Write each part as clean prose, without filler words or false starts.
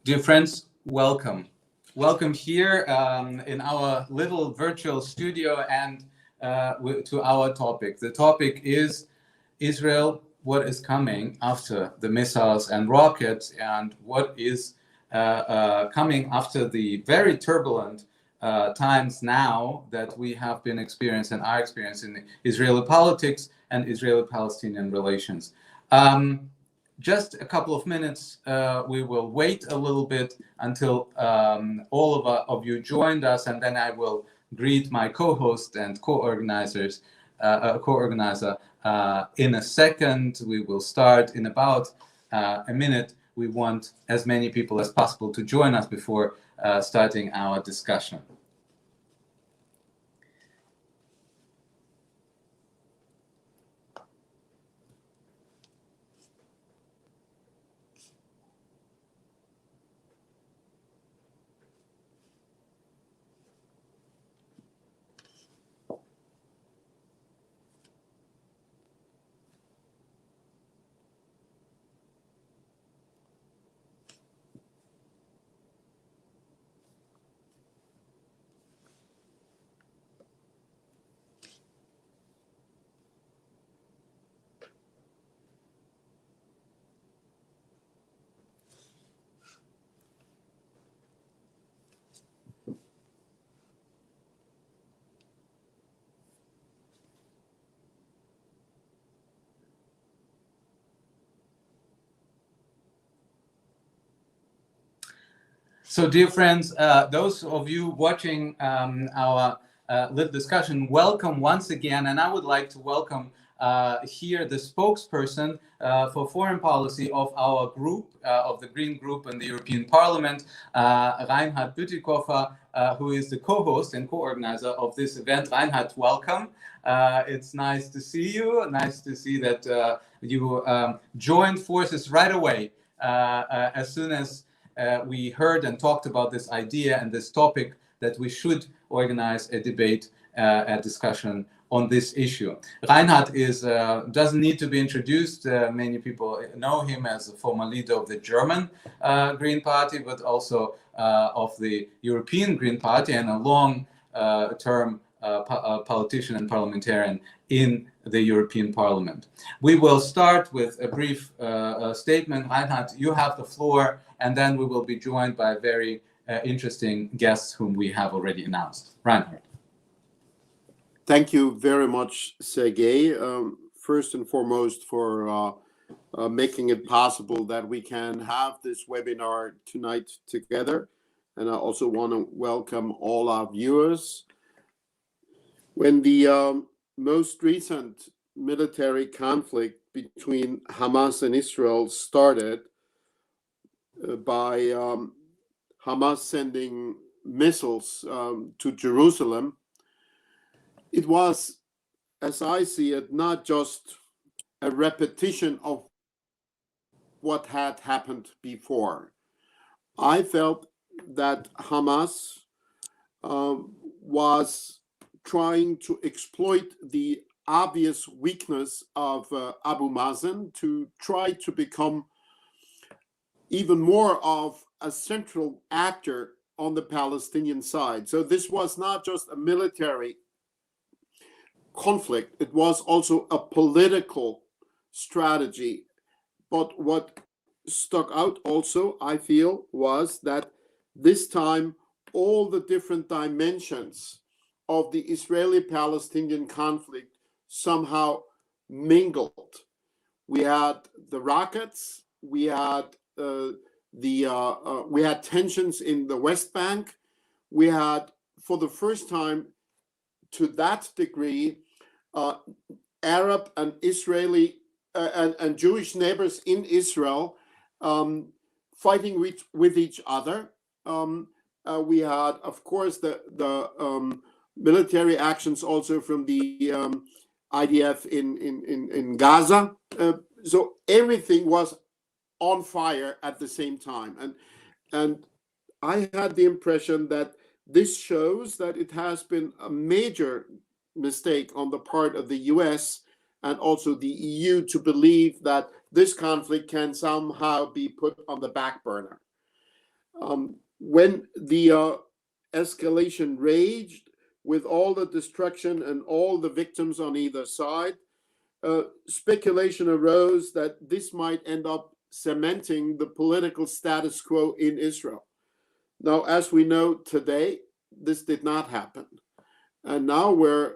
Dear friends, welcome. Welcome here in our little virtual studio and to our topic. The topic is Israel, what is coming after the missiles and rockets, and what is coming after the very turbulent times now that we have been experiencing and are experiencing Israeli politics and Israeli-Palestinian relations. Just a couple of minutes, we will wait a little bit until all of you joined us, and then I will greet my co-host and co-organizer in a second. We will start in about a minute. We want as many people as possible to join us before starting our discussion. So, dear friends, those of you watching our little discussion, welcome once again. And I would like to welcome here the spokesperson for foreign policy of our group, of the Green Group in the European Parliament, Reinhard Bütikofer, who is the co-host and co-organizer of this event. Reinhard, welcome. It's nice to see you. Nice to see that you joined forces right away as soon as we heard and talked about this idea and this topic that we should organize a debate, a discussion on this issue. Reinhard doesn't need to be introduced. Many people know him as a former leader of the German Green Party, but also of the European Green Party, and a long-term politician and parliamentarian in the European Parliament. We will start with a brief statement. Reinhard, you have the floor, and then we will be joined by very interesting guests whom we have already announced. Reinhard. Thank you very much, Sergey. First and foremost, for making it possible that we can have this webinar tonight together. And I also want to welcome all our viewers. When the most recent military conflict between Hamas and Israel started by Hamas sending missiles to Jerusalem, it was, as I see it, not just a repetition of what had happened before. I felt that Hamas was trying to exploit the obvious weakness of Abu Mazen to try to become even more of a central actor on the Palestinian side. So this was not just a military conflict, it was also a political strategy. But what stuck out also, I feel, was that this time all the different dimensions of the Israeli-Palestinian conflict somehow mingled. We had the rockets, we had we had tensions in the West Bank, we had, for the first time to that degree, Arab and Israeli and Jewish neighbors in Israel fighting with each other. We had, of course, the military actions also from the IDF in Gaza. So everything was on fire at the same time. And I had the impression that this shows that it has been a major mistake on the part of the US and also the EU to believe that this conflict can somehow be put on the back burner. When the escalation raged, with all the destruction and all the victims on either side, speculation arose that this might end up cementing the political status quo in Israel. Now, as we know today, this did not happen. And now we're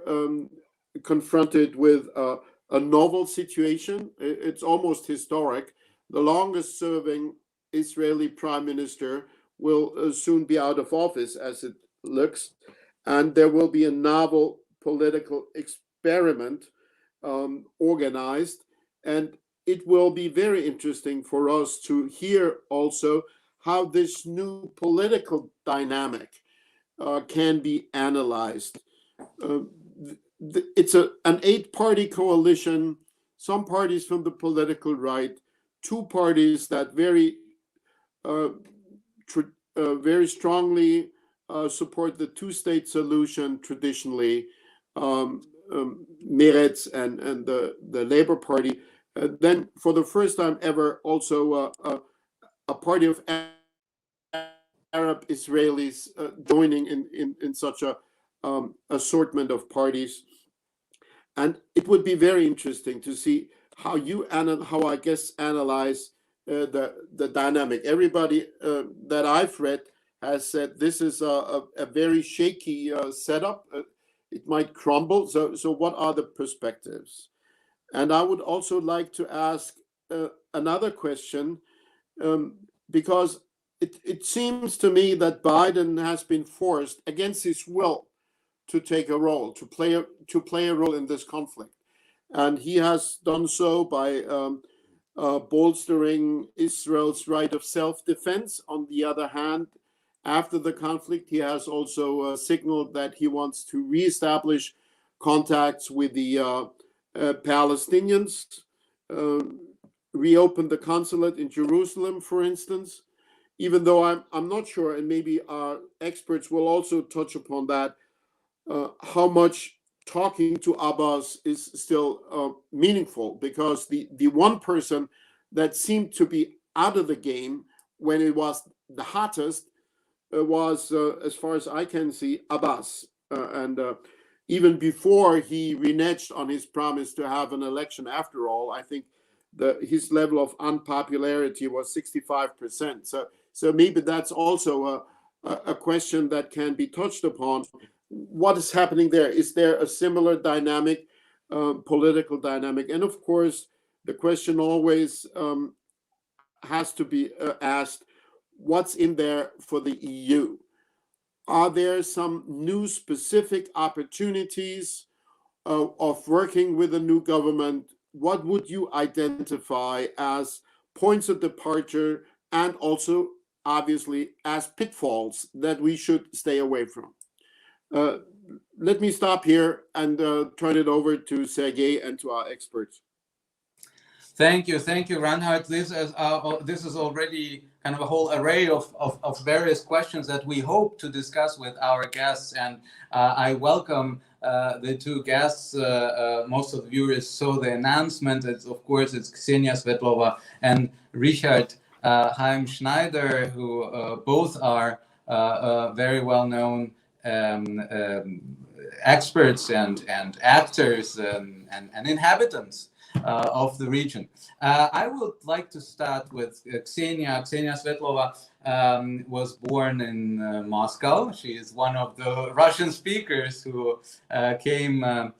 confronted with a novel situation. It's almost historic. The longest serving Israeli prime minister will soon be out of office, as it looks. And there will be a novel political experiment organized. And it will be very interesting for us to hear also how this new political dynamic can be analyzed. It's an 8-party coalition, some parties from the political right, 2 parties that very strongly support the 2-state solution traditionally, Meretz and the Labour Party. Then, for the first time ever, also a party of Arab Israelis joining in such a assortment of parties. And it would be very interesting to see how I guess analyze the dynamic. Everybody that I've read has said this is a very shaky setup. It might crumble. So what are the perspectives? And I would also like to ask another question, because it seems to me that Biden has been forced against his will to take a role, to play a role in this conflict, and he has done so by bolstering Israel's right of self-defense. On the other hand, after the conflict, he has also signaled that he wants to reestablish contacts with the Palestinians, reopen the consulate in Jerusalem, for instance. Even though I'm not sure, and maybe our experts will also touch upon that, how much talking to Abbas is still meaningful, because the one person that seemed to be out of the game when it was the hottest was, as far as I can see, Abbas. And even before he reneged on his promise to have an election after all, I think his level of unpopularity was 65%. So maybe that's also a question that can be touched upon. What is happening there? Is there a similar dynamic, political dynamic? And of course, the question always has to be asked, what's in there for the EU? Are there some new specific opportunities of working with a new government? What would you identify as points of departure, and also obviously as pitfalls that we should stay away from? Let me stop here and turn it over to Sergey and to our experts. Thank you, Reinhard. This is already kind of a whole array of various questions that we hope to discuss with our guests, and I welcome the 2 guests. Most of the viewers saw the announcement. It's Ksenia Svetlova and Reinhard Chaim Schneider, who both are very well-known experts and actors and inhabitants of the region. I would like to start with Ksenia. Ksenia Svetlova was born in Moscow. She is one of the Russian speakers who came en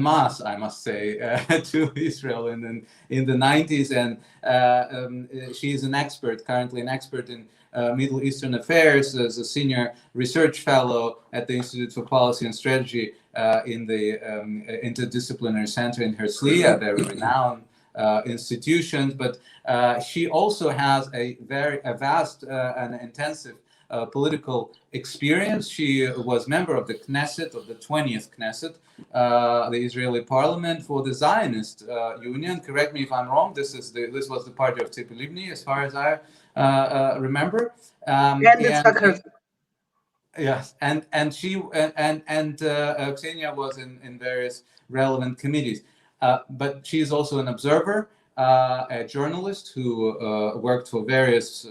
masse, I must say, to Israel in the 90s, and she is currently an expert in Middle Eastern affairs, as a senior research fellow at the Institute for Policy and Strategy in the Interdisciplinary Center in Herzliya, very renowned institutions. But she also has a vast and intensive political experience. She was member of the Knesset, of the 20th Knesset, the Israeli parliament for the Zionist Union. Correct me if I'm wrong. This was the party of Tzipi Livni, as far as I remember. Yes, and Ksenia was in various relevant committees, but she is also an observer a journalist who worked for various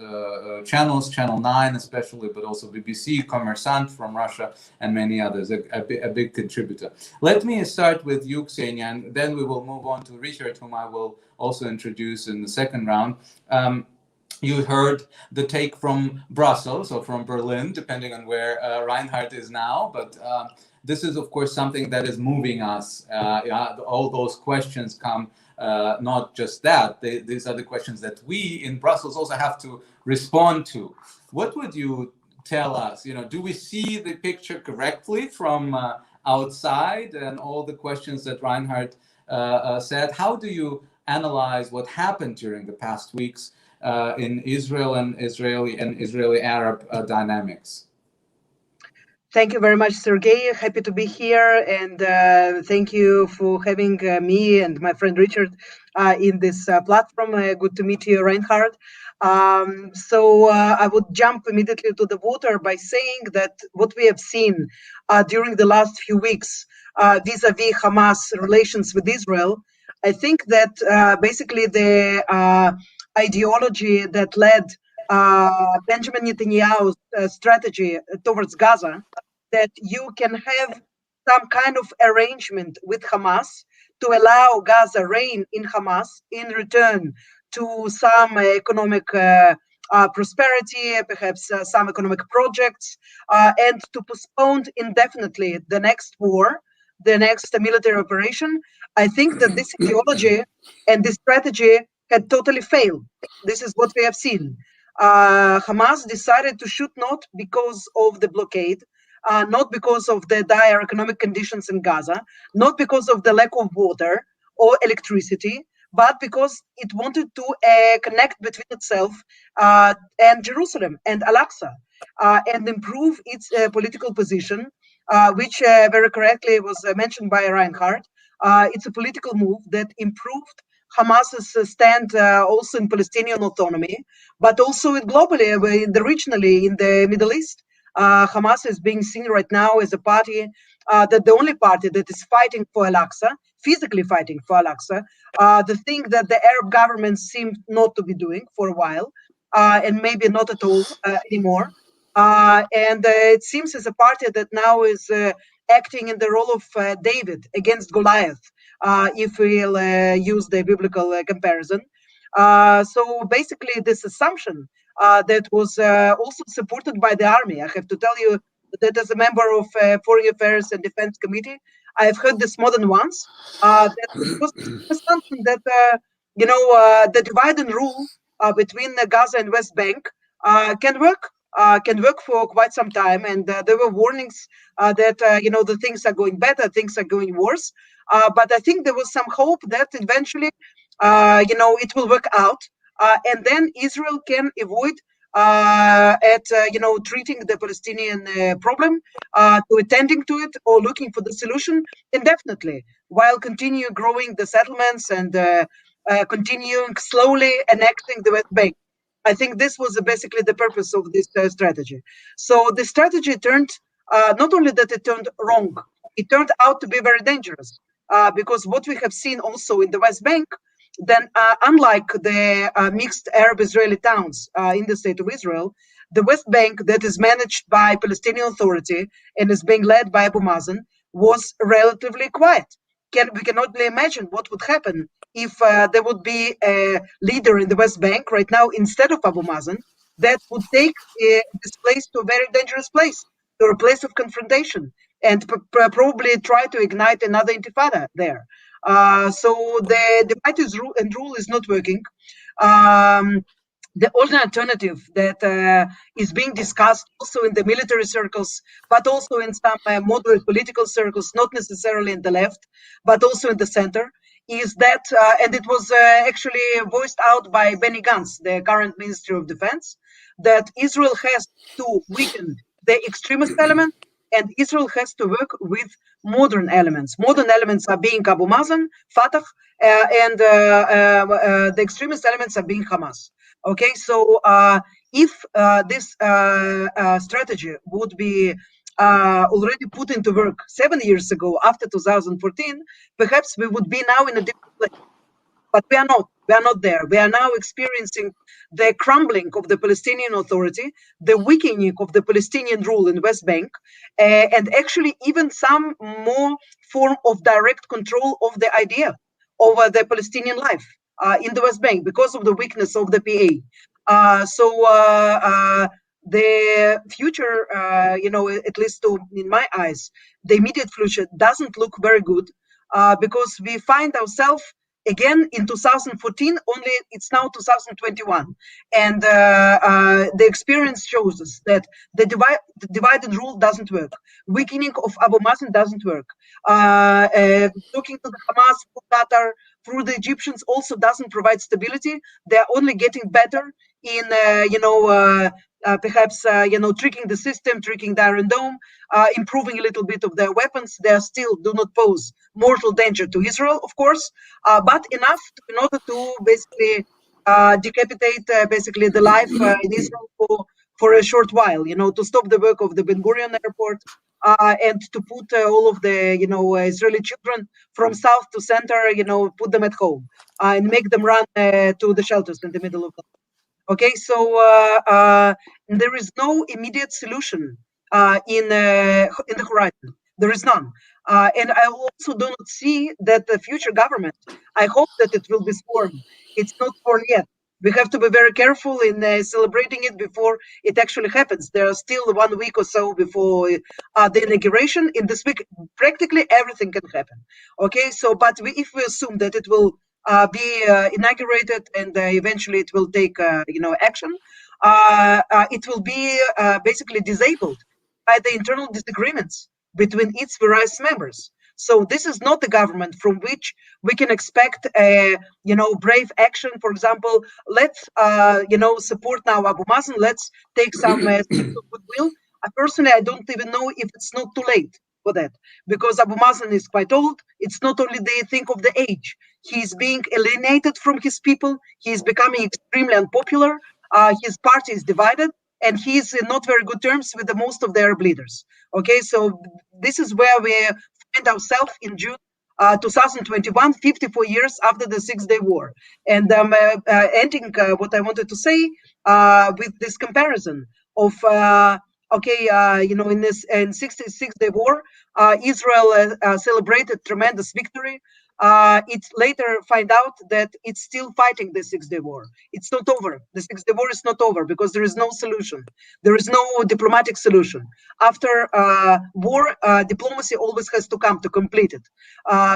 channels, Channel 9 especially, but also BBC, Kommersant from Russia, and many others, a big contributor. Let me start with you, Ksenia, and then we will move on to Richard, whom I will also introduce in the second round. You heard the take from Brussels or from Berlin, depending on where Reinhard is now, but this is, of course, something that is moving us. All those questions come, not just that, these are the questions that we in Brussels also have to respond to. What would you tell us? Do we see the picture correctly from outside and all the questions that Reinhard said? How do you analyze what happened during the past weeks in Israel and Israeli-Arab dynamics? Thank you very much, Sergey. Happy to be here, and thank you for having me and my friend Richard in this platform. Good to meet you, Reinhard. So I would jump immediately to the water by saying that what we have seen during the last few weeks vis-a-vis Hamas relations with Israel, I think that basically the ideology that led Benjamin Netanyahu's strategy towards Gaza, that you can have some kind of arrangement with Hamas to allow Gaza reign in Hamas in return to some economic prosperity, perhaps some economic projects, and to postpone indefinitely the next war, the next military operation. I think that this ideology and this strategy had totally failed. This is what we have seen. Hamas decided to shoot not because of the blockade, not because of the dire economic conditions in Gaza, not because of the lack of water or electricity, but because it wanted to connect between itself and Jerusalem and Al-Aqsa and improve its political position, which very correctly was mentioned by Reinhard. It's a political move that improved Hamas's stand also in Palestinian autonomy, but also globally, regionally in the Middle East. Hamas is being seen right now as a party, that the only party that is fighting for Al-Aqsa, physically fighting for Al-Aqsa, the thing that the Arab governments seem not to be doing for a while, and maybe not at all anymore. And it seems as a party that now is acting in the role of David against Goliath, if we'll use the biblical comparison. So basically, this assumption that was also supported by the army. I have to tell you that as a member of Foreign Affairs and Defense Committee, I've heard this more than once. That it was an assumption that the divide and rule between Gaza and West Bank can work for quite some time, and there were warnings that the things are going better, things are going worse. But I think there was some hope that eventually, it will work out, and then Israel can avoid treating the Palestinian problem, to attending to it or looking for the solution indefinitely, while continue growing the settlements and continuing slowly annexing the West Bank. I think this was basically the purpose of this strategy. So the strategy turned, not only that it turned wrong, it turned out to be very dangerous, because what we have seen also in the West Bank, then unlike the mixed Arab-Israeli towns in the state of Israel, the West Bank that is managed by Palestinian Authority and is being led by Abu Mazen was relatively quiet. We can only imagine what would happen if there would be a leader in the West Bank right now instead of Abu Mazen that would take this place to a very dangerous place, to a place of confrontation, and probably try to ignite another intifada there. So the divide and rule is not working. The only alternative that is being discussed also in the military circles, but also in some moderate political circles, not necessarily in the left, but also in the center, is that, and it was actually voiced out by Benny Gantz, the current Ministry of Defense, that Israel has to weaken the extremist element, and Israel has to work with modern elements. Modern elements are being Abu Mazen, Fatah, and the extremist elements are being Hamas. Okay, so if this strategy would be already put into work 7 years ago, after 2014, perhaps we would be now in a different place. But we are not. We are not there. We are now experiencing the crumbling of the Palestinian Authority, the weakening of the Palestinian rule in West Bank, and actually even some more form of direct control of the idea over the Palestinian life in the West Bank because of the weakness of the PA. The future, at least in my eyes, the immediate future doesn't look very good because we find ourselves again in 2014, only it's now 2021. And the experience shows us that the divide and rule doesn't work. Weakening of Abu Mazen doesn't work. Talking to the Hamas, Qatar, through the Egyptians also doesn't provide stability. They're only getting better in, perhaps, tricking the system, tricking the Iron Dome, improving a little bit of their weapons. They still do not pose mortal danger to Israel, of course, but enough in order to basically decapitate basically the life in Israel for a short while, to stop the work of the Ben Gurion airport and to put all of the, Israeli children from south to center, put them at home and make them run to the shelters in the middle of the Okay, so there is no immediate solution in the horizon. There is none, and I also do not see that the future government. I hope that it will be sworn. It's not sworn yet. We have to be very careful in celebrating it before it actually happens. There are still 1 week or so before the inauguration. In this week, practically everything can happen. Okay, so but if we assume that it will be inaugurated and eventually it will take action, it will be basically disabled by the internal disagreements between its various members. So this is not the government from which we can expect a brave action. For example, let's support now Abu Mazen. Let's take some steps of goodwill. Personally, I don't even know if it's not too late for that, because Abu Mazen is quite old. It's not only the thing of the age. He's being alienated from his people. He's becoming extremely unpopular. His party is divided, and he's in not very good terms with the most of the Arab leaders. Okay, so this is where we find ourselves in June 2021, 54 years after the Six-Day War. And ending what I wanted to say with this comparison of in 66-day war, Israel celebrated tremendous victory. It later find out that it's still fighting the Six-Day War. It's not over. The Six-Day War is not over because there is no solution. There is no diplomatic solution. After war, diplomacy always has to come to complete it.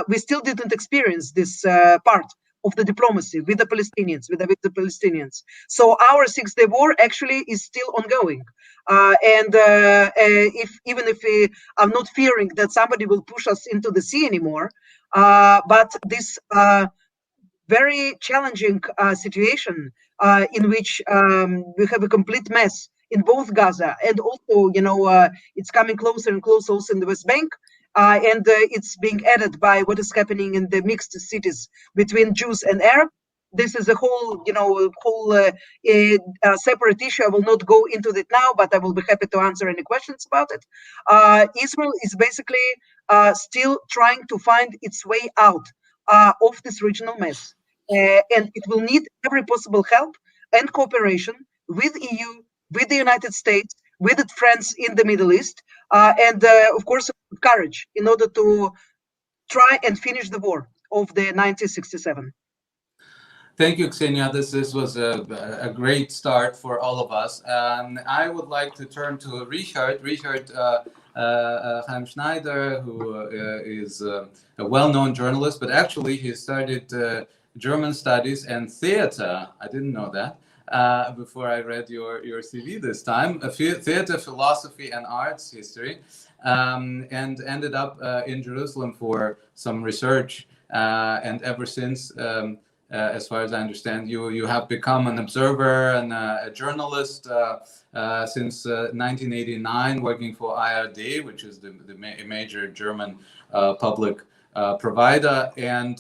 We still didn't experience this part of the diplomacy with the Palestinians, with the Palestinians. So our Six-Day War actually is still ongoing. Even if we are not fearing that somebody will push us into the sea anymore, but this very challenging situation in which we have a complete mess in both Gaza and also, it's coming closer and closer also in the West Bank. And it's being added by what is happening in the mixed cities between Jews and Arab. This is a whole, separate issue. I will not go into it now, but I will be happy to answer any questions about it. Israel is basically still trying to find its way out of this regional mess. And it will need every possible help and cooperation with EU, with the United States, with its friends in the Middle East, and of course, courage in order to try and finish the war of the 1967. Thank you, Ksenia. This was a great start for all of us. I would like to turn to Reinhard. Chaim Schneider, who is a well-known journalist, but actually he studied German studies and theater. I didn't know that before I read your CV this time. Theater, philosophy, and arts history, and ended up in Jerusalem for some research. And ever since, as far as I understand, you have become an observer and a journalist since 1989, working for ARD, which is the major German public provider. And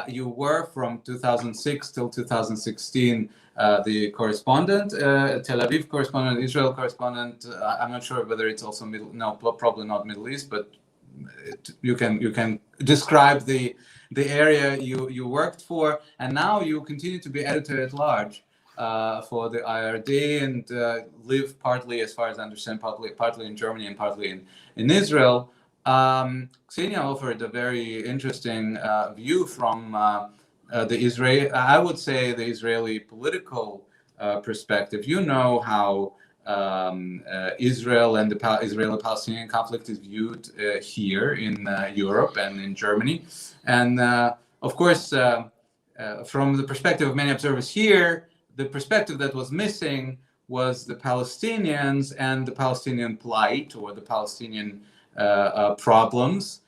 you were from 2006 till 2016 the correspondent, Tel Aviv correspondent, Israel correspondent. I'm not sure whether it's also probably not Middle East, but you can describe the the area you worked for, and now you continue to be editor-at-large for the IRD and live partly, as far as I understand, partly in Germany and partly in Israel. Ksenia offered a very interesting view from the Israeli political perspective. You know how Israel and the Israeli-Palestinian conflict is viewed here in Europe and in Germany. And of course, from the perspective of many observers here, the perspective that was missing was the Palestinians and the Palestinian plight or the Palestinian problems.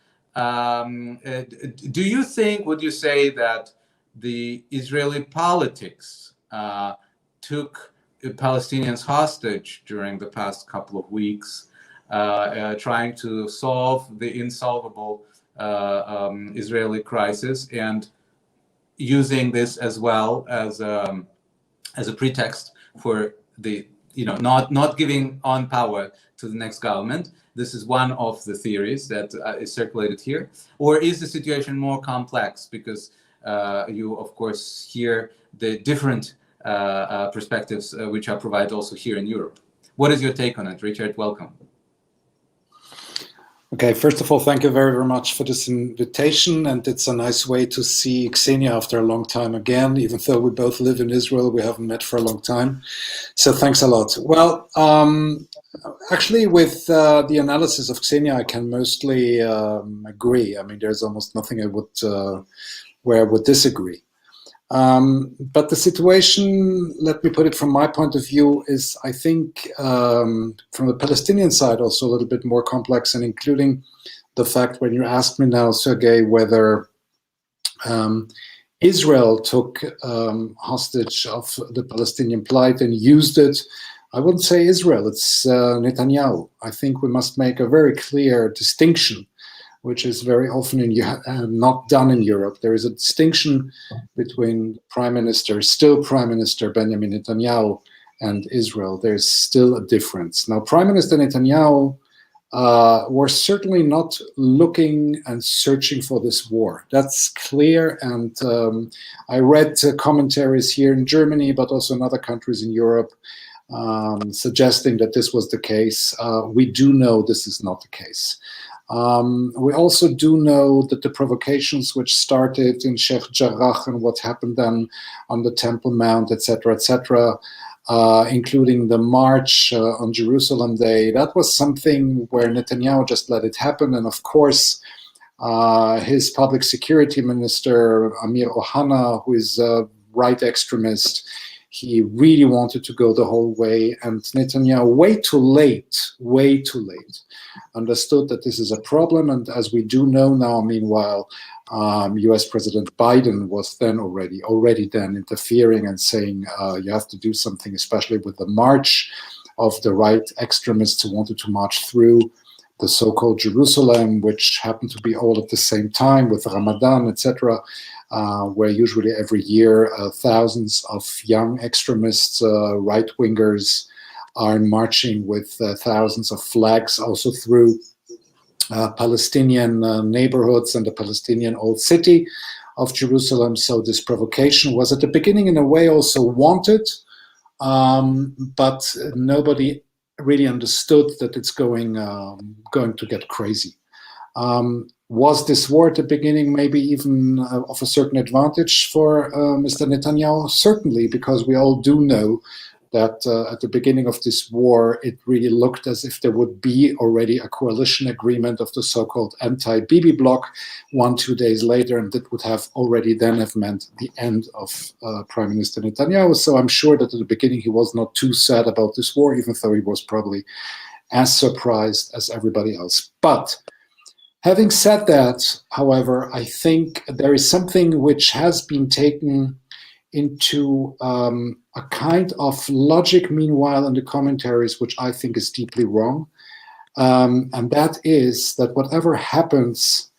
Would you say that the Israeli politics took Palestinians hostage during the past couple of weeks, trying to solve the insolvable Israeli crisis and using this as well as a pretext for the not giving on power to the next government? This is one of the theories that is circulated here. Or is the situation more complex because you, of course, hear the different perspectives which are provided also here in Europe? What is your take on it, Richard? Welcome. Okay, first of all, thank you very, very much for this invitation, and it's a nice way to see Ksenia after a long time again. Even though we both live in Israel, we haven't met for a long time. So thanks a lot. Well, actually, with the analysis of Ksenia, I can mostly agree. I mean, there's almost nothing where I would disagree. But the situation, let me put it from my point of view, is I think from the Palestinian side also a little bit more complex, and including the fact when you asked me now, Sergey, whether Israel took hostage of the Palestinian plight and used it. I wouldn't say Israel, it's Netanyahu. I think we must make a very clear distinction, which is very often not done in Europe. There is a distinction between still Prime Minister Benjamin Netanyahu and Israel. There's still a difference. Now, Prime Minister Netanyahu were certainly not looking and searching for this war. That's clear, and I read commentaries here in Germany, but also in other countries in Europe, suggesting that this was the case. We do know this is not the case. We also do know that the provocations which started in Sheikh Jarrah and what happened then on the Temple Mount, etc., including the march on Jerusalem Day, that was something where Netanyahu just let it happen. And of course, his public security minister, Amir Ohana, who is a right extremist, he really wanted to go the whole way, and Netanyahu, way too late, understood that this is a problem. And as we do know now, meanwhile, US President Biden was then already then interfering and saying you have to do something, especially with the march of the right extremists who wanted to march through the so-called Jerusalem, which happened to be all at the same time with Ramadan, etc., where usually every year thousands of young extremists, right-wingers, are marching with thousands of flags also through Palestinian neighborhoods and the Palestinian old city of Jerusalem. So this provocation was at the beginning in a way also wanted, but nobody really understood that it's going to get crazy. Was this war at the beginning maybe even of a certain advantage for Mr. Netanyahu? Certainly, because we all do know that at the beginning of this war, it really looked as if there would be already a coalition agreement of the so-called anti-Bibi bloc 1-2 days later, and that would have already then have meant the end of Prime Minister Netanyahu. So I'm sure that at the beginning he was not too sad about this war, even though he was probably as surprised as everybody else. But having said that, however, I think there is something which has been taken into a kind of logic, meanwhile, in the commentaries, which I think is deeply wrong. And that is that whatever happens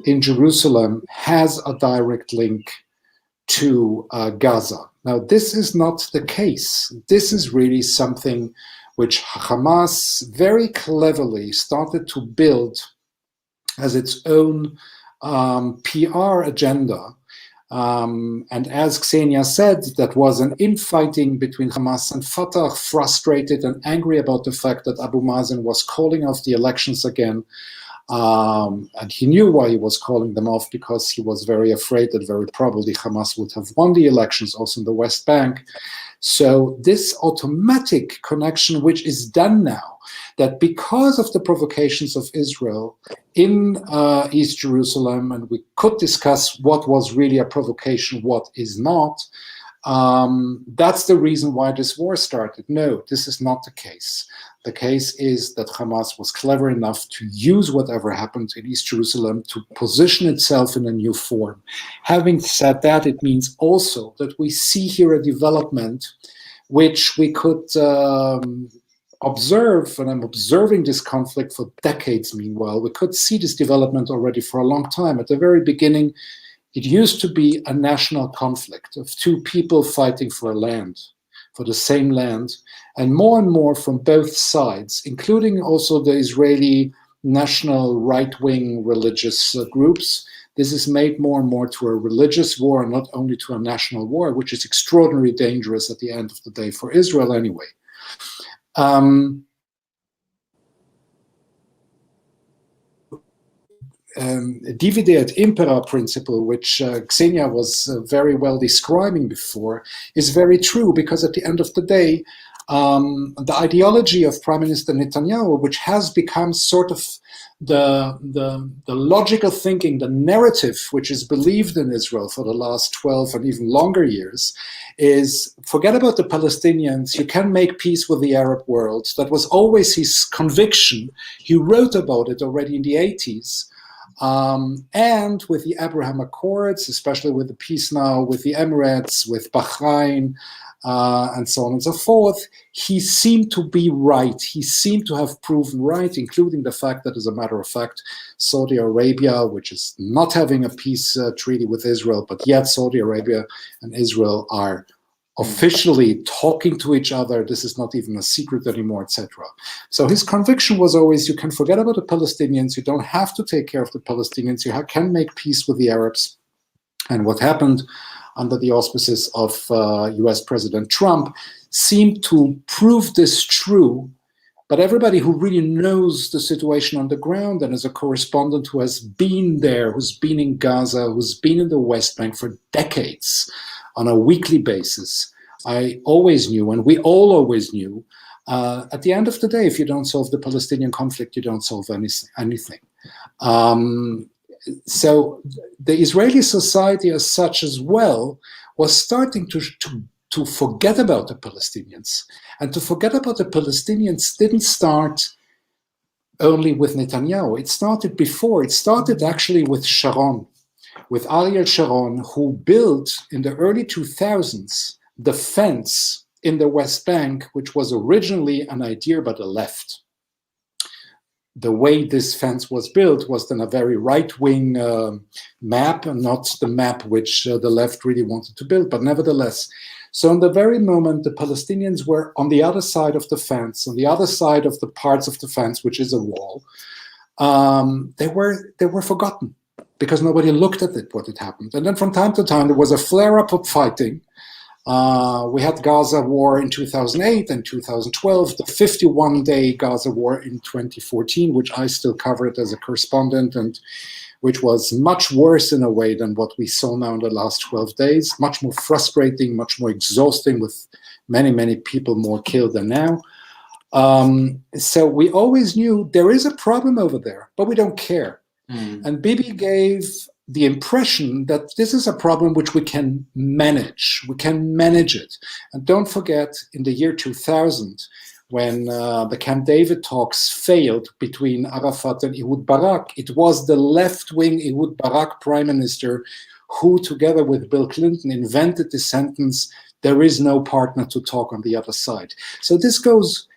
in Jerusalem has a direct link to Gaza. Now, this is not the case. This is really something which Hamas very cleverly started to build as its own PR agenda. And as Ksenia said, that was an infighting between Hamas and Fatah, frustrated and angry about the fact that Abu Mazen was calling off the elections again. And he knew why he was calling them off, because he was very afraid that very probably Hamas would have won the elections also in the West Bank. So this automatic connection, which is done now, that because of the provocations of Israel in East Jerusalem, and we could discuss what was really a provocation, what is not, that's the reason why this war started. No, this is not the case. The case is that Hamas was clever enough to use whatever happened in East Jerusalem to position itself in a new form. Having said that, it means also that we see here a development which we could observe, and I'm observing this conflict for decades meanwhile. We could see this development already for a long time. At the very beginning, it used to be a national conflict of two people fighting for a land, for the same land, and more from both sides, including also the Israeli national right-wing religious groups. This is made more and more to a religious war, and not only to a national war, which is extraordinarily dangerous at the end of the day for Israel anyway. Divide et impera principle, which Ksenia was very well describing before, is very true, because at the end of the day, the ideology of Prime Minister Netanyahu, which has become sort of the logical thinking, the narrative which is believed in Israel for the last 12 and even longer years, is forget about the Palestinians, you can make peace with the Arab world. That was always his conviction. He wrote about it already in the 80s. And with the Abraham Accords, especially with the peace now with the Emirates, with Bahrain, and so on and so forth, he seemed to be right. He seemed to have proven right, including the fact that, as a matter of fact, Saudi Arabia, which is not having a peace treaty with Israel, but yet Saudi Arabia and Israel are officially talking to each other. This is not even a secret anymore, etc. So his conviction was always, you can forget about the Palestinians, you don't have to take care of the Palestinians, you can make peace with the Arabs. And what happened under the auspices of US President Trump seemed to prove this true. But everybody who really knows the situation on the ground, and as a correspondent who has been there, who's been in Gaza, who's been in the West Bank for decades on a weekly basis, I always knew, and we all always knew, at the end of the day, if you don't solve the Palestinian conflict, you don't solve anything. So the Israeli society as such as well was starting to forget about the Palestinians. And to forget about the Palestinians didn't start only with Netanyahu. It started before. It started actually with Sharon, with Ariel Sharon, who built in the early 2000s the fence in the West Bank, which was originally an idea by the left. The way this fence was built was then a very right-wing map, and not the map which the left really wanted to build, but nevertheless. So in the very moment the Palestinians were on the other side of the fence, on the other side of the parts of the fence, which is a wall, they were forgotten, because nobody looked at it, what had happened. And then from time to time there was a flare-up of fighting. We had Gaza war in 2008 and 2012, the 51-day Gaza war in 2014, which I still covered as a correspondent, and which was much worse in a way than what we saw now in the last 12 days, much more frustrating, much more exhausting, with many, many people more killed than now. So we always knew there is a problem over there, but we don't care. And Bibi gave the impression that this is a problem which we can manage. We can manage it. And don't forget, in the year 2000, when the Camp David talks failed between Arafat and Ehud Barak, it was the left-wing Ehud Barak prime minister who, together with Bill Clinton, invented the sentence, "There is no partner to talk on the other side." So this goes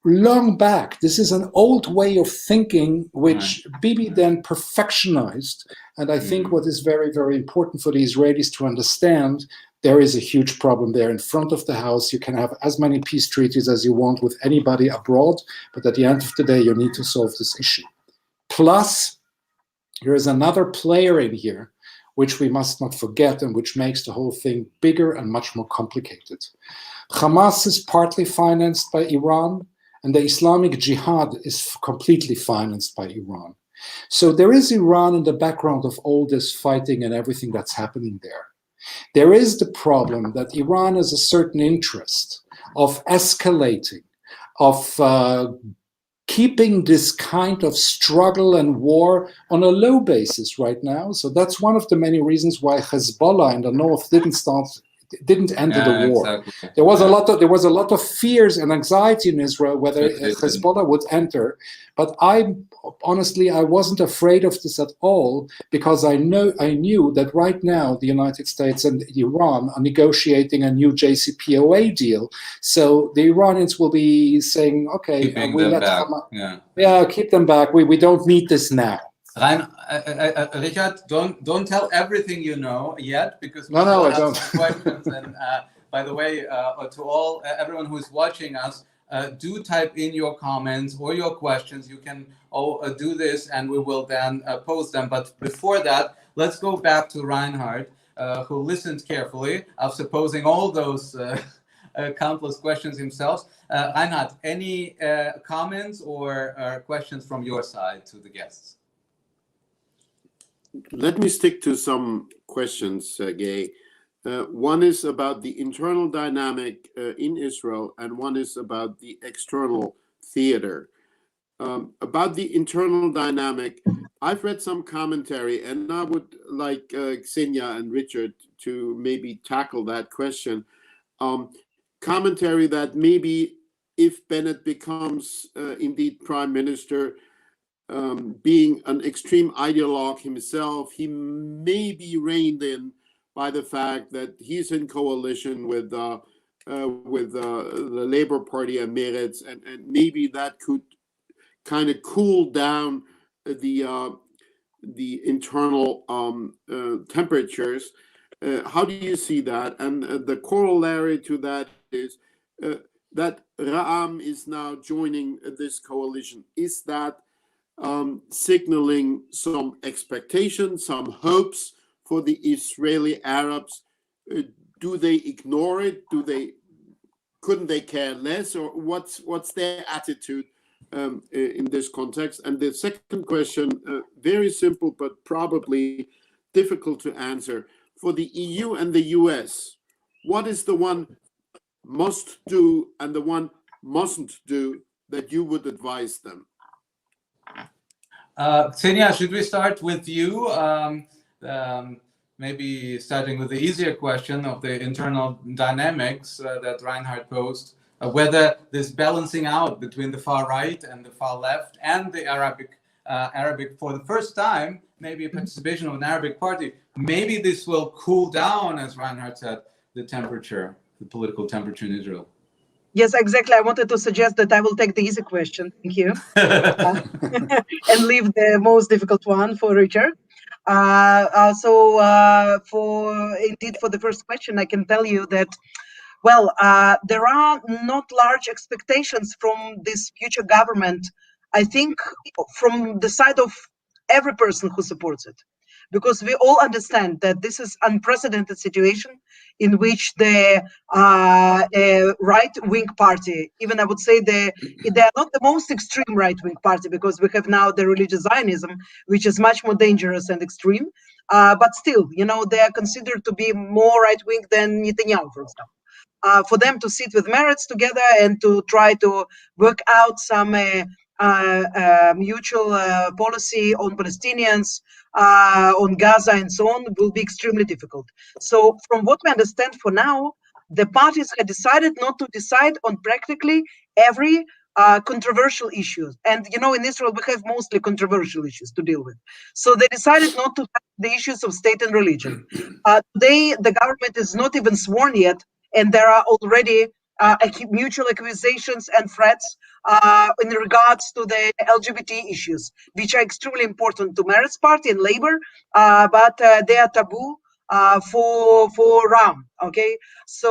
long back. This is an old way of thinking, which Bibi then perfectionized. And I think what is very, very important for the Israelis to understand, there is a huge problem there in front of the house. You can have as many peace treaties as you want with anybody abroad, but at the end of the day, you need to solve this issue. Plus, there is another player in here, which we must not forget and which makes the whole thing bigger and much more complicated. Hamas is partly financed by Iran, and the Islamic Jihad is completely financed by Iran. So there is Iran in the background of all this fighting and everything that's happening there. There is the problem that Iran has a certain interest of escalating, of keeping this kind of struggle and war on a low basis right now. So that's one of the many reasons why Hezbollah in the north didn't enter the war. Exactly. There was a lot of fears and anxiety in Israel whether Hezbollah would enter, but I wasn't afraid of this at all, because I knew that right now the United States and Iran are negotiating a new JCPOA deal. So the Iranians will be saying, okay, we'll let Hamas, keep them back. We don't need this now. Richard, don't tell everything you know yet, because I don't. Questions. And by the way, to everyone who is watching us, do type in your comments or your questions. You can do this, and we will then post them. But before that, let's go back to Reinhard, who listened carefully after posing all those countless questions himself. Reinhard, any comments or questions from your side to the guests? Let me stick to some questions, Sergey. One is about the internal dynamic in Israel, and one is about the external theater. About the internal dynamic, I've read some commentary, and I would like Ksenia and Richard to maybe tackle that question. Commentary that maybe if Bennett becomes indeed prime minister, being an extreme ideologue himself, he may be reined in by the fact that he's in coalition with the Labour Party and Meretz, and maybe that could kind of cool down the internal temperatures. How do you see that? And the corollary to that is that Ra'am is now joining this coalition. Is that signaling some expectations, some hopes for the Israeli Arabs? Do they ignore it? Couldn't they care less, or what's their attitude in this context? And the second question, very simple but probably difficult to answer. For the EU and the US, what is the one must do and the one mustn't do that you would advise them? Ksenia, should we start with you? Maybe starting with the easier question of the internal dynamics that Reinhard posed, whether this balancing out between the far right and the far left and the Arabic for the first time, maybe a participation of an Arabic party, maybe this will cool down, as Reinhard said, the political temperature in Israel. Yes, exactly. I wanted to suggest that I will take the easy question. Thank you. And leave the most difficult one for Richard. For the first question, I can tell you that, well, there are not large expectations from this future government, I think, from the side of every person who supports it. Because we all understand that this is unprecedented situation in which the right-wing party, even I would say they are not the most extreme right-wing party, because we have now the religious Zionism, which is much more dangerous and extreme. But still, they are considered to be more right-wing than Netanyahu, for example. For them to sit with Meretz together and to try to work out some mutual policy on Palestinians, on Gaza and so on, will be extremely difficult. So from what we understand for now, the parties had decided not to decide on practically every controversial issues. And, in Israel, we have mostly controversial issues to deal with. So they decided not to touch the issues of state and religion. Today, the government is not even sworn yet, and there are already mutual accusations and threats in regards to the LGBT issues, which are extremely important to Meretz Party and Labor, but they are taboo for Ram. Okay, so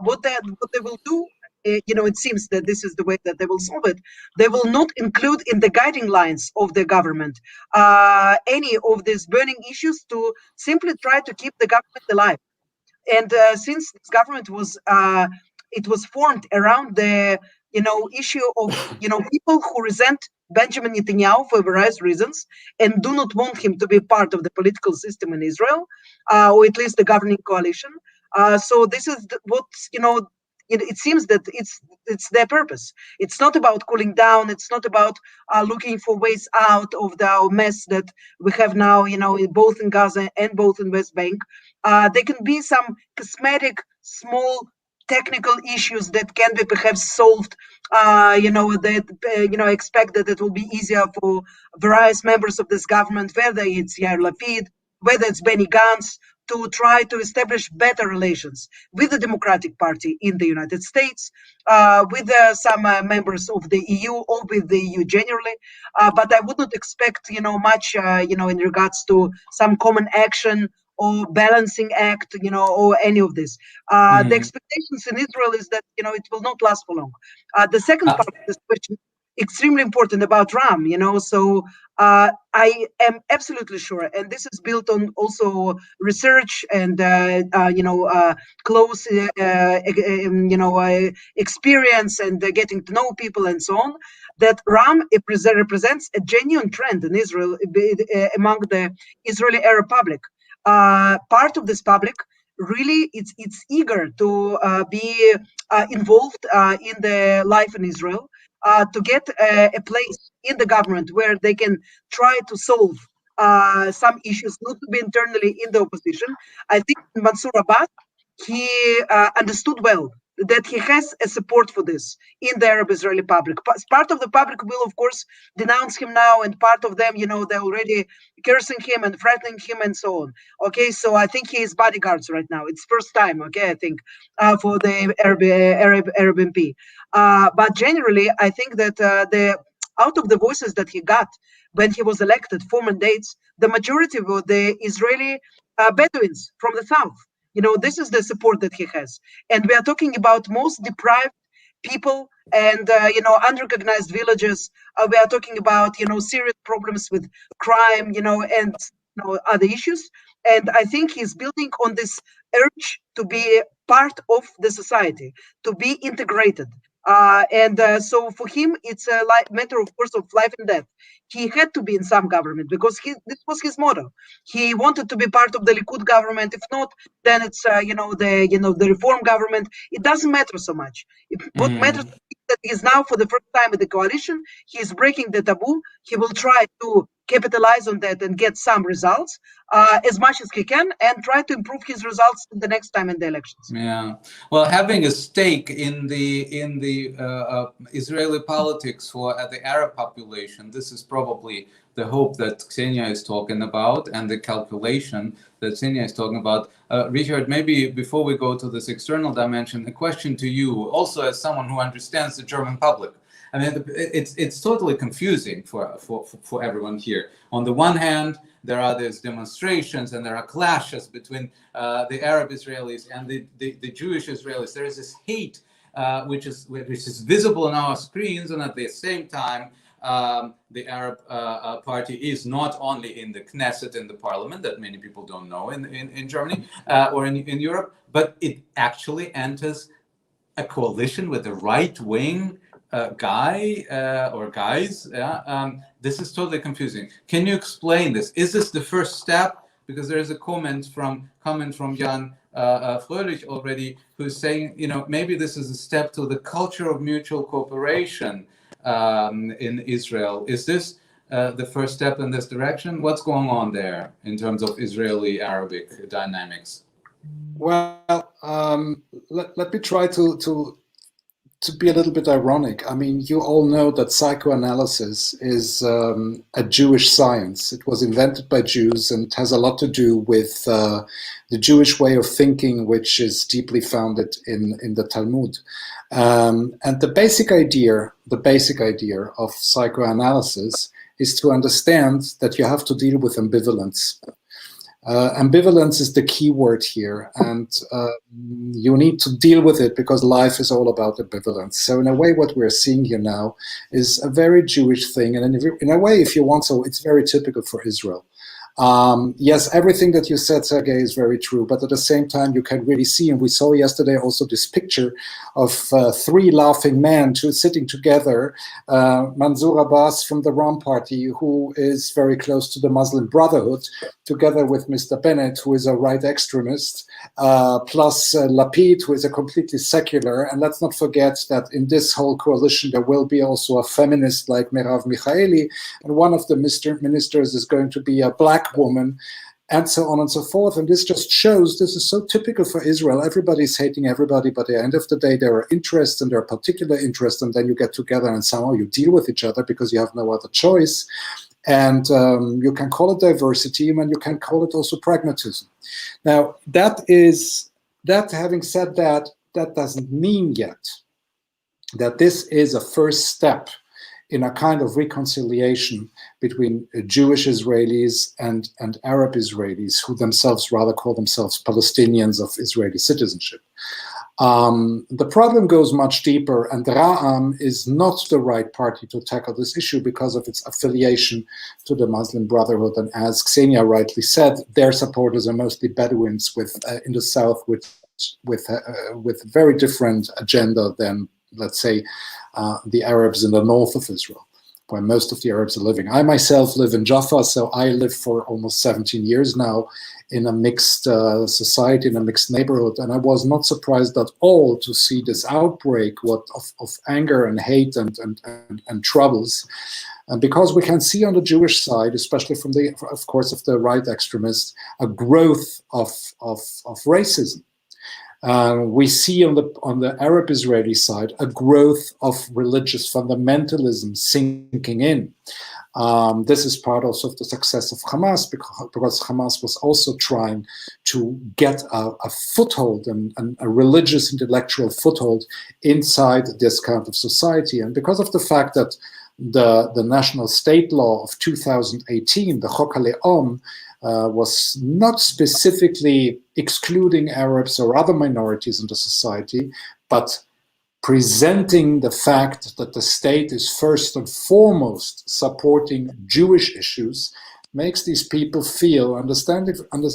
what they will do it seems that this is the way that they will solve it. They will not include in the guiding lines of the government any of these burning issues to simply try to keep the government alive. And since this government was it was formed around the issue of people who resent Benjamin Netanyahu for various reasons and do not want him to be part of the political system in Israel, or at least the governing coalition. So this is what it seems that it's their purpose. It's not about cooling down. It's not about looking for ways out of the mess that we have now, both in Gaza and both in West Bank. There can be some cosmetic, small technical issues that can be perhaps solved. That expect that it will be easier for various members of this government, whether it's Yair Lapid, whether it's Benny Gantz, to try to establish better relations with the Democratic Party in the United States, with some members of the EU or with the EU generally. But I would not expect, much, in regards to some common action or balancing act, or any of this. The expectations in Israel is that, it will not last for long. The second part of this question, extremely important about Ram, so I am absolutely sure, and this is built on also research and close experience and getting to know people and so on, that Ram represents a genuine trend in Israel among the Israeli Arab public. Part of this public really it's eager to be involved in the life in Israel, to get a place in the government where they can try to solve some issues, not to be internally in the opposition. I think Mansour Abbas, he understood well that he has a support for this in the Arab Israeli public. Part of the public will, of course, denounce him now, and part of them, they're already cursing him and threatening him and so on. Okay, so I think he is bodyguards right now. It's first time, okay, I think, for the Arab MP. But generally, I think that out of the voices that he got when he was elected, 4 mandates, the majority were the Israeli Bedouins from the south. This is the support that he has. And we are talking about most deprived people and, unrecognized villages. We are talking about, serious problems with crime, and other issues. And I think he's building on this urge to be part of the society, to be integrated. So for him, it's a matter, of course, of life and death. He had to be in some government because this was his motto. He wanted to be part of the Likud government. If not, then it's the reform government. It doesn't matter so much. What matters is that he is now, for the first time in the coalition, he is breaking the taboo. He will try to capitalize on that and get some results as much as he can, and try to improve his results the next time in the elections. Yeah, well, having a stake in the Israeli politics for the Arab population, this is probably the hope that Ksenia is talking about, and the calculation that Ksenia is talking about. Richard, maybe before we go to this external dimension, a question to you, also as someone who understands the German public. I mean, it's totally confusing for everyone here. On the one hand, there are these demonstrations and there are clashes between the Arab Israelis and the Jewish Israelis. There is this hate which is visible on our screens, and at the same time, the Arab Party is not only in the Knesset, in the parliament, that many people don't know in Germany or in Europe, but it actually enters a coalition with the right-wing guy or guys. This is totally confusing. Can you explain this? Is this the first step? Because there is a comment from Jan Fröhlich already, who's saying, maybe this is a step to the culture of mutual cooperation in Israel. Is this the first step in this direction? What's going on there in terms of Israeli-Arabic dynamics? Well, let me try to be a little bit ironic. I mean, you all know that psychoanalysis is a Jewish science. It was invented by Jews and has a lot to do with the Jewish way of thinking, which is deeply founded in the Talmud. And the basic idea of psychoanalysis is to understand that you have to deal with ambivalence. Ambivalence is the key word here, and you need to deal with it because life is all about ambivalence. So in a way, what we're seeing here now is a very Jewish thing, and in a way, if you want so, it's very typical for Israel. Yes, everything that you said, Sergey, is very true, but at the same time, you can really see, and we saw yesterday also this picture of three laughing men sitting together. Mansour Abbas from the Ram Party, who is very close to the Muslim Brotherhood, together with Mr. Bennett, who is a right extremist, plus Lapid, who is a completely secular. And let's not forget that in this whole coalition, there will be also a feminist like Merav Michaeli, and one of the ministers is going to be a black woman, and so on and so forth. And this just shows, this is so typical for Israel. Everybody's hating everybody, but at the end of the day, there are interests, and there are particular interests, and then you get together and somehow you deal with each other because you have no other choice. And you can call it diversity, and you can call it also pragmatism. Now, having said that, that doesn't mean yet that this is a first step in a kind of reconciliation between Jewish Israelis and Arab Israelis, who themselves rather call themselves Palestinians of Israeli citizenship. The problem goes much deeper, and Ra'am is not the right party to tackle this issue because of its affiliation to the Muslim Brotherhood. And as Ksenia rightly said, their supporters are mostly Bedouins in the south with very different agenda than, let's say, the Arabs in the north of Israel, where most of the Arabs are living. I myself live in Jaffa, so I live for almost 17 years now in a mixed society, in a mixed neighborhood, and I was not surprised at all to see this outbreak of anger and hate and troubles. And because we can see on the Jewish side, especially from of course, of the right extremists, a growth of racism. We see on the Arab Israeli side a growth of religious fundamentalism sinking in. This is part also of the success of Hamas, because Hamas was also trying to get a foothold and a religious intellectual foothold inside this kind of society. And because of the fact that the national state law of 2018, the Chok HaLe'om, was not specifically excluding Arabs or other minorities in the society, but presenting the fact that the state is first and foremost supporting Jewish issues, makes these people feel,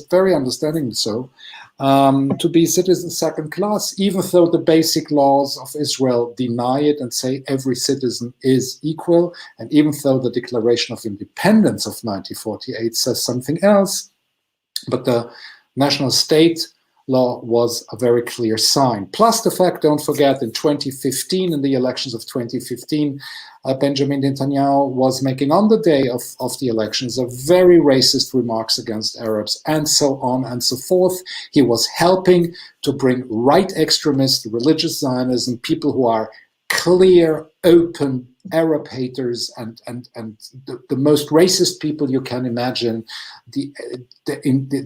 very understanding so, to be citizens second class, even though the basic laws of Israel deny it and say every citizen is equal, and even though the Declaration of Independence of 1948 says something else. But the national state law was a very clear sign. Plus the fact, don't forget, in 2015, in the elections of 2015, Benjamin Netanyahu was making on the day of the elections a very racist remarks against Arabs, and so on and so forth. He was helping to bring right extremists, religious Zionism, people who are clear, open Arab haters and the most racist people you can imagine. They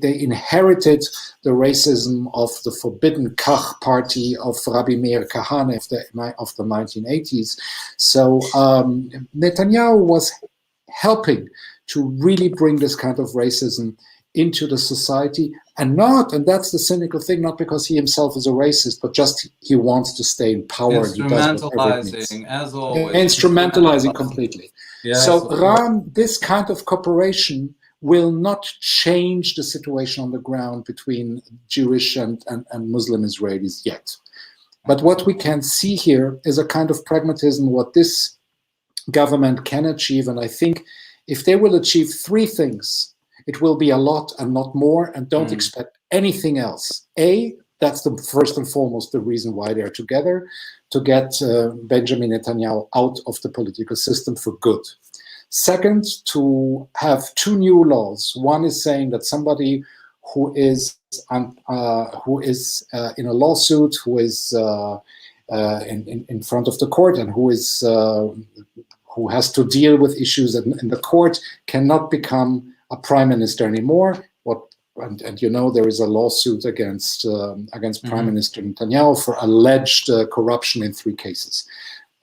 inherited the racism of the forbidden Kach party of Rabbi Meir Kahane of the 1980s. So Netanyahu was helping to really bring this kind of racism into the society, and that's the cynical thing, not because he himself is a racist, but just he wants to stay in power. Instrumentalizing, as always. Instrumentalizing completely. Yes. So this kind of cooperation will not change the situation on the ground between Jewish and Muslim Israelis yet. But what we can see here is a kind of pragmatism, what this government can achieve. And I think if they will achieve three things, it will be a lot and not more, and don't expect anything else. That's the first and foremost the reason why they're together, to get Benjamin Netanyahu out of the political system for good. Second, to have two new laws. One is saying that somebody who is in a lawsuit, who is in front of the court, and who has to deal with issues in the court, cannot become a prime minister anymore. And you know, there is a lawsuit against Prime Minister Netanyahu for alleged corruption in 3 cases.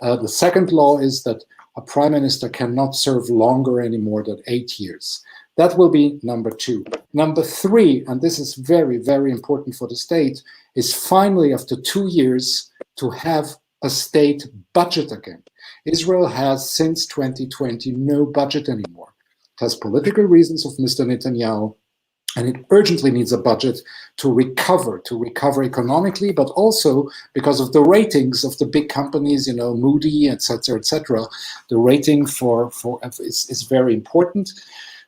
The second law is that a prime minister cannot serve longer any more than 8 years. That will be number 2. Number 3, and this is very, very important for the state, is finally, after 2 years, to have a state budget again. Israel has, since 2020, no budget anymore. It has political reasons of Mr. Netanyahu, and it urgently needs a budget to recover economically, but also because of the ratings of the big companies, Moody, etc., The rating is very important,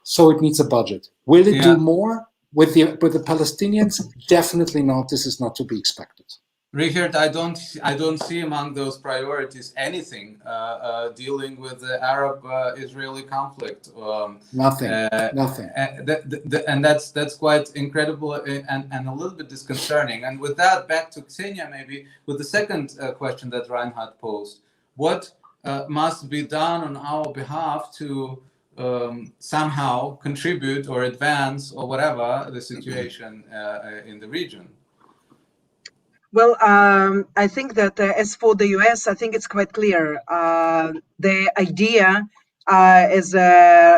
so it needs a budget. Will it do more with the Palestinians? Definitely not. This is not to be expected. Reinhard, I don't see among those priorities anything dealing with the Arab-Israeli conflict. Nothing. And that's quite incredible and a little bit disconcerting. And with that, back to Ksenia, maybe with the second question that Reinhard posed: what must be done on our behalf to somehow contribute or advance or whatever the situation in the region? Well, I think that as for the US, I think it's quite clear. The idea, as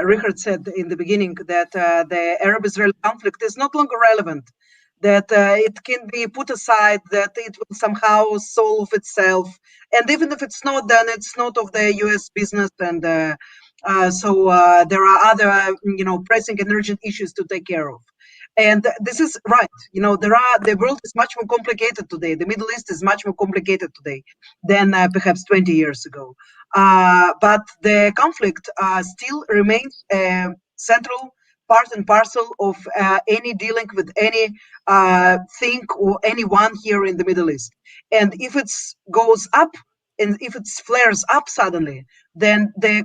Reinhard said in the beginning, that the Arab-Israeli conflict is no longer relevant, that it can be put aside, that it will somehow solve itself. And even if it's not done, it's not of the US business. And so there are other, pressing and urgent issues to take care of. And this is right. The world is much more complicated today. The Middle East is much more complicated today than perhaps 20 years ago. But the conflict still remains central part and parcel of any dealing with any thing or anyone here in the Middle East. And if it goes up, and if it flares up suddenly, then the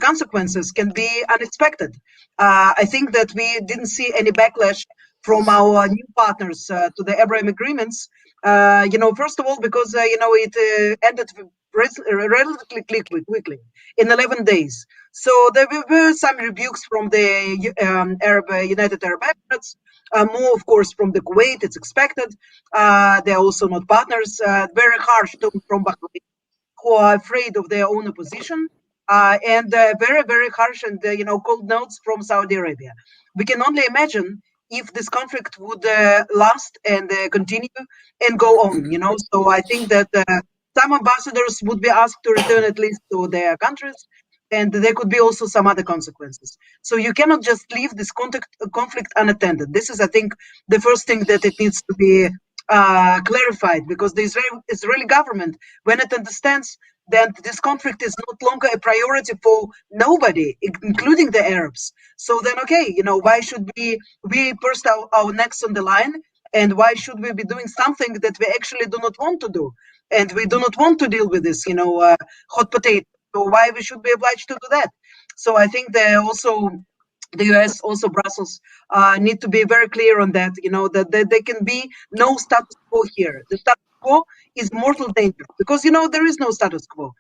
consequences can be unexpected. I think that we didn't see any backlash from our new partners to the Abraham agreements. First of all, because it ended relatively quickly in 11 days. So there were some rebukes from the United Arab Emirates, more, of course, from the Kuwait. It's expected. They're also not partners. Very harsh tone from Bahrain, who are afraid of their own opposition, and very, very harsh and cold notes from Saudi Arabia. We can only imagine if this conflict would last and continue and go on. So I think that some ambassadors would be asked to return at least to their countries, and there could be also some other consequences. So you cannot just leave this conflict unattended. This is, I think, the first thing that it needs to be clarified, because the Israeli government, when it understands that this conflict is no longer a priority for nobody, including the Arabs, so then, okay, why should we burst our necks on the line, and why should we be doing something that we actually do not want to do, and we do not want to deal with this, hot potato? So why we should be obliged to do that? So I think the US, also Brussels, need to be very clear on that, that there can be no status quo here. The status quo is mortal danger, because, there is no status quo.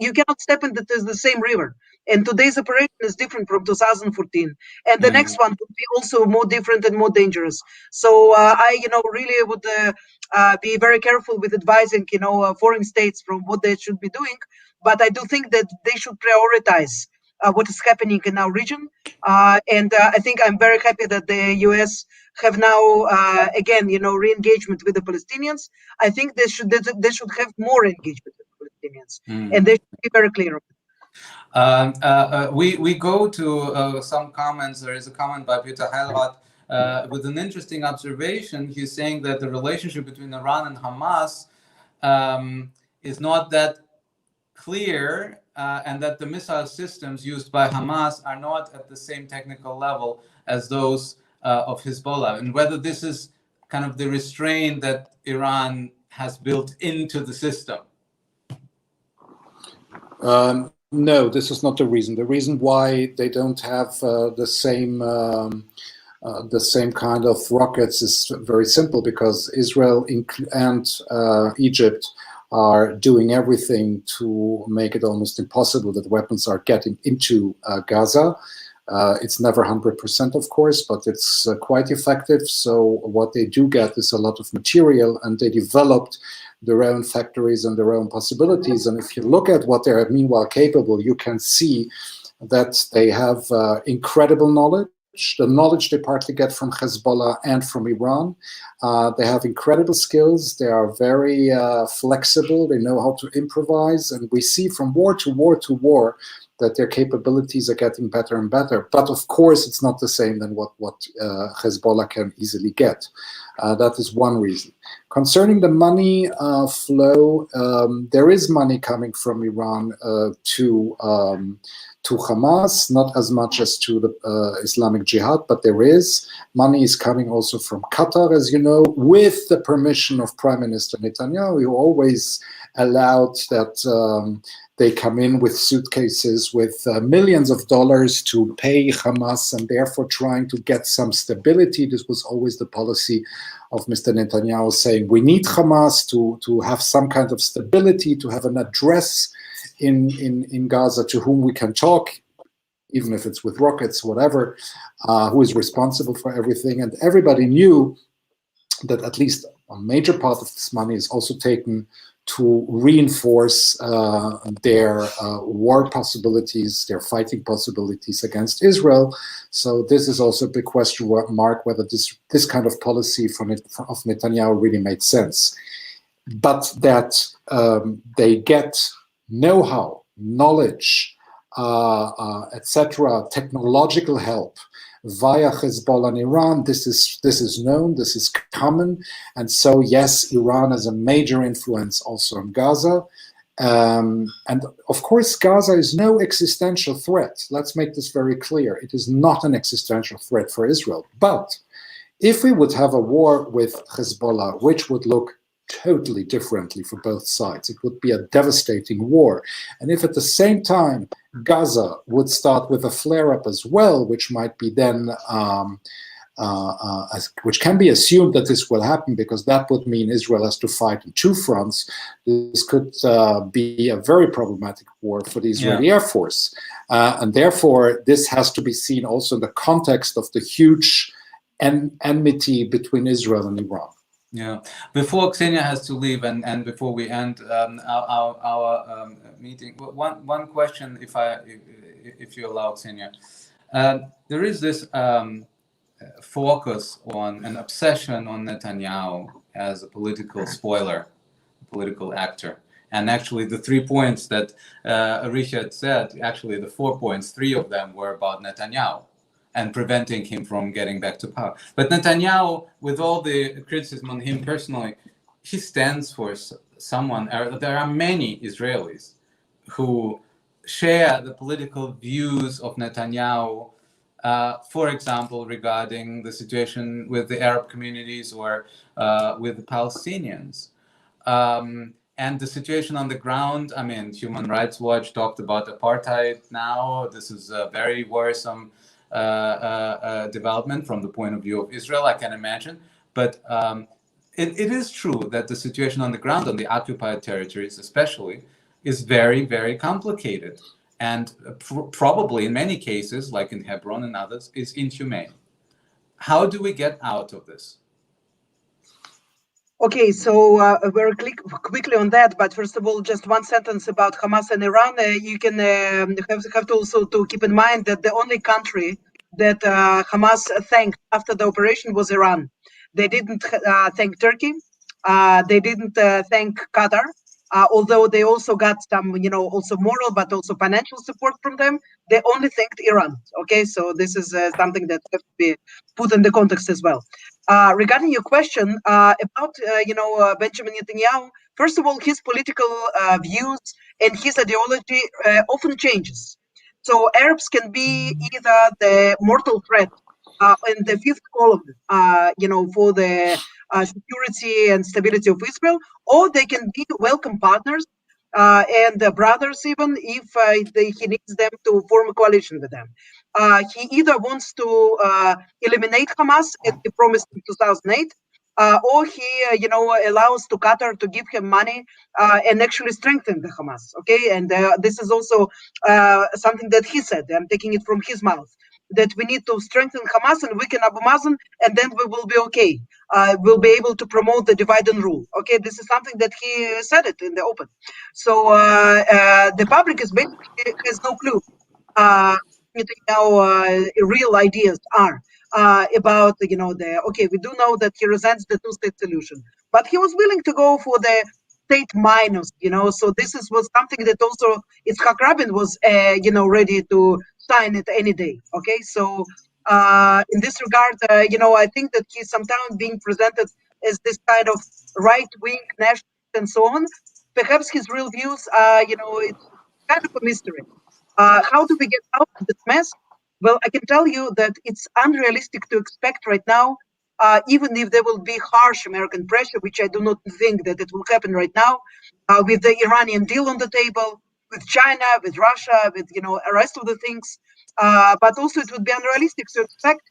You cannot step into the same river. And today's operation is different from 2014. And the next one would be also more different and more dangerous. So I, really would be very careful with advising, foreign states from what they should be doing. But I do think that they should prioritize what is happening in our region. And I think I'm very happy that the US have now, again, re-engagement with the Palestinians. I think they should have more engagement with the Palestinians. And they should be very clear on it. We go to some comments. There is a comment by Peter Heilrath with an interesting observation. He's saying that the relationship between Iran and Hamas is not that clear, and that the missile systems used by Hamas are not at the same technical level as those of Hezbollah, and whether this is kind of the restraint that Iran has built into the system. No, this is not the reason. The reason why they don't have the same kind of rockets is very simple, because Israel and Egypt are doing everything to make it almost impossible that weapons are getting into Gaza. It's never 100%, of course, but it's quite effective. So what they do get is a lot of material, and they developed their own factories and their own possibilities. And if you look at what they are meanwhile capable, you can see that they have incredible knowledge. The knowledge they partly get from Hezbollah and from Iran. They have incredible skills. They are very flexible. They know how to improvise. And we see from war to war to war that their capabilities are getting better and better. But of course, it's not the same than what Hezbollah can easily get. That is one reason. Concerning the money flow, there is money coming from Iran to Hamas, not as much as to the Islamic Jihad, but there is. Money is coming also from Qatar, as you know, with the permission of Prime Minister Netanyahu, who always allowed that they come in with suitcases with millions of dollars to pay Hamas, and therefore trying to get some stability. This was always the policy of Mr. Netanyahu, saying we need Hamas to have some kind of stability, to have an address in Gaza to whom we can talk, even if it's with rockets, whatever, who is responsible for everything. And everybody knew that at least a major part of this money is also taken to reinforce their war possibilities, their fighting possibilities against Israel. So this is also a big question mark whether this kind of policy of Netanyahu really made sense. But that they get know-how, knowledge, etc., technological help via Hezbollah and Iran. This is known, this is common, and so yes, Iran has a major influence also in Gaza. And of course, Gaza is no existential threat. Let's make this very clear. It is not an existential threat for Israel. But if we would have a war with Hezbollah, which would look totally differently for both sides, it would be a devastating war. And if at the same time Gaza would start with a flare-up as well, which might be then, which can be assumed that this will happen, because that would mean Israel has to fight in two fronts. This could be a very problematic war for the Israeli Air Force. And therefore, this has to be seen also in the context of the huge enmity between Israel and Iran. Yeah. Before Ksenia has to leave, and before we end our meeting, one question, if you allow, Ksenia. There is this focus on an obsession on Netanyahu as a political spoiler, political actor. And actually, the 3 points that Reinhard said, actually the 4 points, 3 of them were about Netanyahu and preventing him from getting back to power. But Netanyahu, with all the criticism on him personally, he stands for someone. There are many Israelis who share the political views of Netanyahu, for example, regarding the situation with the Arab communities or with the Palestinians. And the situation on the ground, I mean, Human Rights Watch talked about apartheid now. This is a very worrisome development from the point of view of Israel, I can imagine. But it is true that the situation on the ground, on the occupied territories especially, is very, very complicated. And probably in many cases, like in Hebron and others, is inhumane. How do we get out of this? Okay, so very quickly on that, but first of all, just one sentence about Hamas and Iran. You can have to also to keep in mind that the only country that Hamas thanked after the operation was Iran. They didn't thank Turkey. They didn't thank Qatar, although they also got some, also moral but also financial support from them. They only thanked Iran. Okay, so this is something that has to be put in the context as well. Regarding your question about, Benjamin Netanyahu, first of all, his political views and his ideology often changes. So Arabs can be either the mortal threat in the fifth column, for the security and stability of Israel, or they can be welcome partners and brothers even if he needs them to form a coalition with them. He either wants to eliminate Hamas, as he promised in 2008, or he, allows to Qatar to give him money and actually strengthen the Hamas. Okay, and this is also something that he said. I'm taking it from his mouth, that we need to strengthen Hamas and weaken Abu Mazen, and then we will be okay. We'll be able to promote the divide and rule. Okay, this is something that he said it in the open. So the public is basically has no clue real ideas are about, okay, we do know that he resents the two-state solution, but he was willing to go for the state minus, so was something that also Yitzhak Rabin was, ready to sign it any day. Okay, so in this regard, I think that he's sometimes being presented as this kind of right-wing nationalist and so on. Perhaps his real views are, it's kind of a mystery. How do we get out of this mess? Well, I can tell you that it's unrealistic to expect right now, even if there will be harsh American pressure, which I do not think that it will happen right now, with the Iranian deal on the table, with China, with Russia, with the rest of the things. But also, it would be unrealistic to expect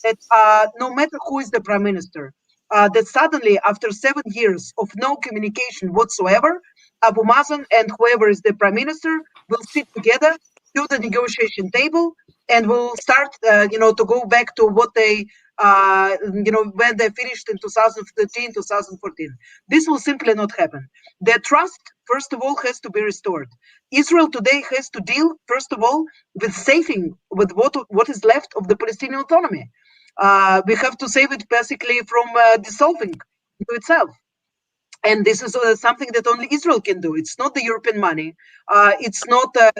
that no matter who is the prime minister, that suddenly, after 7 years of no communication whatsoever, Abu Mazen and whoever is the prime minister will sit together to the negotiation table and will start, to go back to what they, when they finished in 2013, 2014. This will simply not happen. The trust, first of all, has to be restored. Israel today has to deal, first of all, with saving with what is left of the Palestinian autonomy. We have to save it basically from dissolving into itself. And this is something that only Israel can do. It's not the European money. It's not the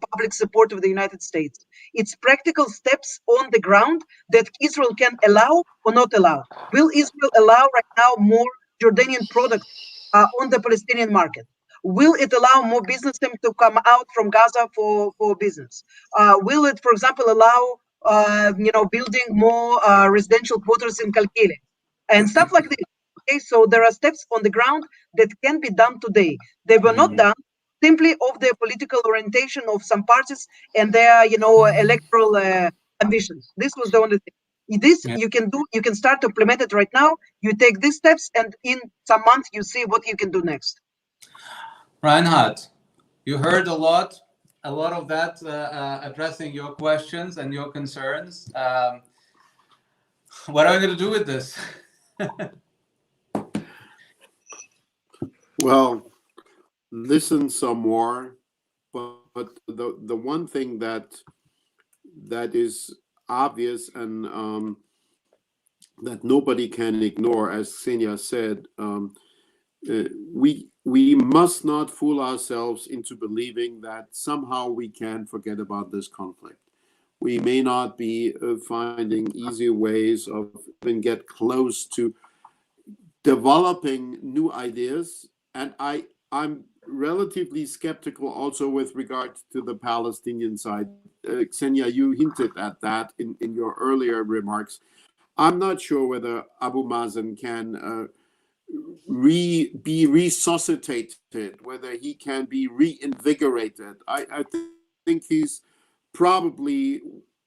public support of the United States. It's practical steps on the ground that Israel can allow or not allow. Will Israel allow right now more Jordanian products on the Palestinian market? Will it allow more businessmen to come out from Gaza for business? Will it, for example, allow building more residential quarters in Kalkili and stuff like this? Okay, so there are steps on the ground that can be done today. They were not done simply of the political orientation of some parties and their, electoral ambitions. This was the only thing. This you can do. You can start to implement it right now. You take these steps, and in some months, you see what you can do next. Reinhard, you heard a lot of that addressing your questions and your concerns. What are we going to do with this? Well, listen some more, but the one thing that is obvious and that nobody can ignore, as Ksenia said, we must not fool ourselves into believing that somehow we can forget about this conflict. We may not be finding easy ways of even get close to developing new ideas. And I'm relatively skeptical also with regard to the Palestinian side. Ksenia, you hinted at that in your earlier remarks. I'm not sure whether Abu Mazen can be resuscitated, whether he can be reinvigorated. I think he's probably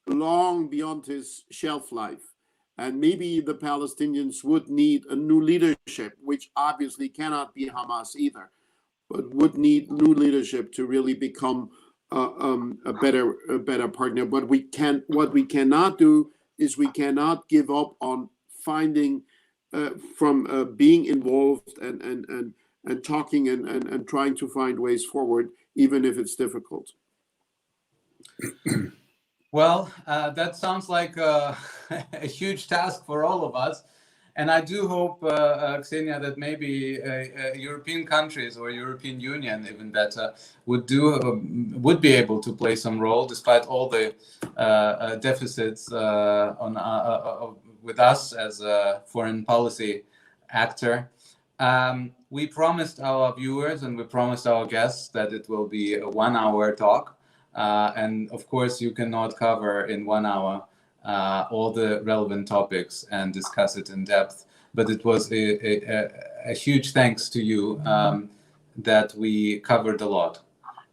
long beyond his shelf life. And maybe the Palestinians would need a new leadership, which obviously cannot be Hamas either, but would need new leadership to really become a better partner. But what we cannot do is we cannot give up on finding from being involved and talking and trying to find ways forward, even if it's difficult. Well, that sounds like a huge task for all of us. And I do hope, Ksenia, that maybe European countries or European Union, even better, would be able to play some role, despite all the deficits with us as a foreign policy actor. We promised our viewers and we promised our guests that it will be a 1-hour talk. And of course, you cannot cover in 1 hour all the relevant topics and discuss it in depth. But it was a huge thanks to you that we covered a lot.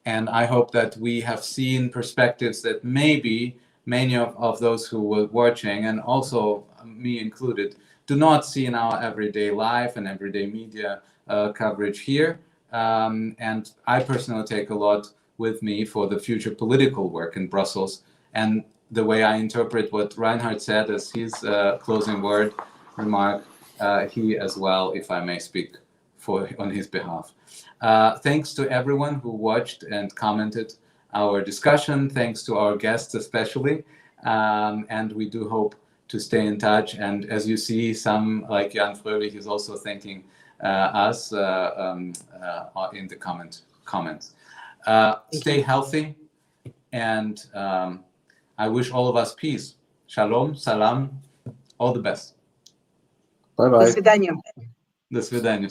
And I hope that we have seen perspectives that maybe many of those who were watching, and also me included, do not see in our everyday life and everyday media coverage here. And I personally take a lot with me for the future political work in Brussels. And the way I interpret what Reinhard said as his closing remark, he as well, if I may speak on his behalf. Thanks to everyone who watched and commented. our discussion. Thanks to our guests especially. And we do hope to stay in touch. And as you see, some like Jan Fröhlich is also thanking us in the comments. Stay healthy, and I wish all of us peace. Shalom, salam, all the best. Bye-bye. До свидания. До свидания.